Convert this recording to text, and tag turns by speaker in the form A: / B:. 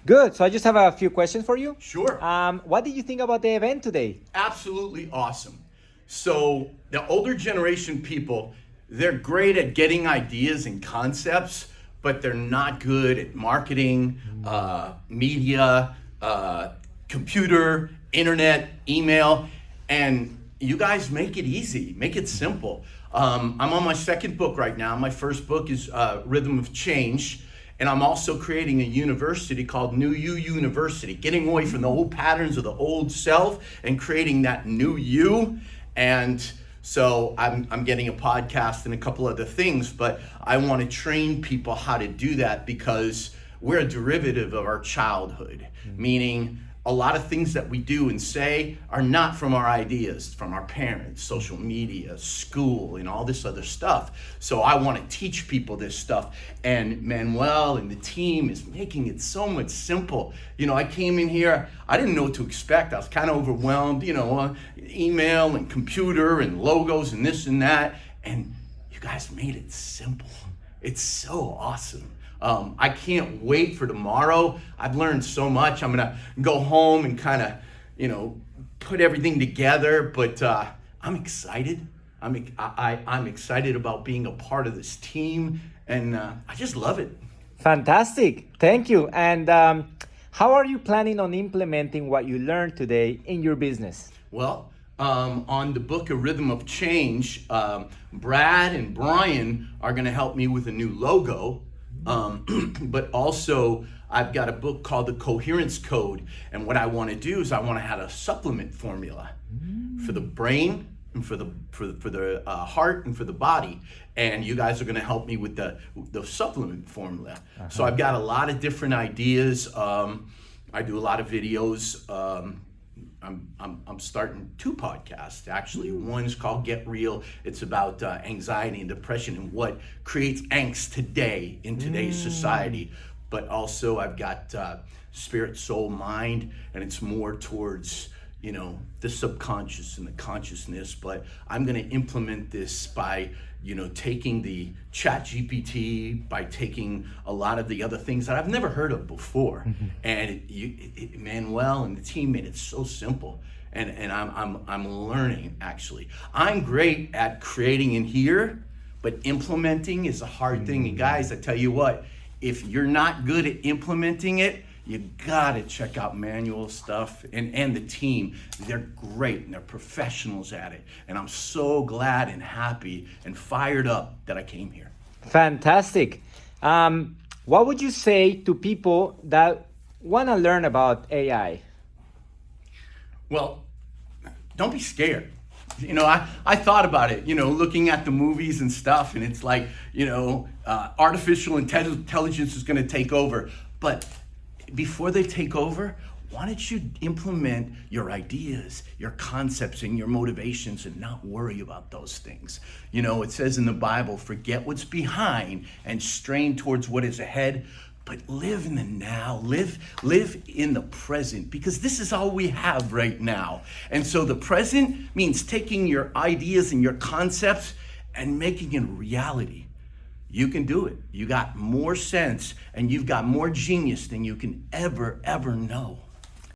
A: Good. So I just have a few questions for you.
B: Sure.
A: What did you think about the event today?
B: Absolutely awesome. So the older generation people, they're great at getting ideas and concepts, but they're not good at marketing, media, computer, internet, email, and you guys make it easy, make it simple. I'm on my second book right now. My first book is Rhythm of Change, and I'm also creating a university called New You University, getting away from the old patterns of the old self and creating that new you. And so I'm getting a podcast and a couple other things, but I want to train people how to do that because we're a derivative of our childhood, meaning a lot of things that we do and say are not from our ideas, from our parents, social media, school, and all this other stuff. So I want to teach people this stuff. And Manuel and the team is making it so much simple. You know, I came in here, I didn't know what to expect. I was kind of overwhelmed, email and computer and logos and this and that. And you guys made it simple. It's so awesome. I can't wait for tomorrow. I've learned so much. I'm gonna go home and kind of, put everything together. But I'm excited. I'm excited about being a part of this team, and I just love it.
A: Fantastic. Thank you. And how are you planning on implementing what you learned today in your business?
B: Well, on the book of Rhythm of Change, Brad and Brian are going to help me with a new logo. But also I've got a book called The Coherence Code. And what I want to do is I want to have a supplement formula for the brain and for the heart and for the body. And you guys are going to help me with the supplement formula. So I've got a lot of different ideas. I do a lot of videos. I'm starting 2 podcasts actually. One's called Get Real. It's about anxiety and depression and what creates angst today in today's society. But also I've got Spirit, Soul, Mind, and it's more towards the subconscious and the consciousness. But I'm going to implement this by taking the Chat GPT, by taking a lot of the other things that I've never heard of before. And Manuel and the team made it so simple. And I'm learning actually. I'm great at creating in here, but implementing is a hard thing. And guys, I tell you what, if you're not good at implementing it, you gotta check out Manuel's stuff and the team. They're great and they're professionals at it. And I'm so glad and happy and fired up that I came here.
A: Fantastic. What would you say to people that want to learn about AI?
B: Well, don't be scared. I thought about it, looking at the movies and stuff, and it's like, artificial intelligence is going to take over. But before they take over, why don't you implement your ideas, your concepts, and your motivations and not worry about those things? It says in the Bible, forget what's behind and strain towards what is ahead, but live in the now, live in the present, because this is all we have right now. And so the present means taking your ideas and your concepts and making it reality. You can do it. You got more sense and you've got more genius than you can ever know.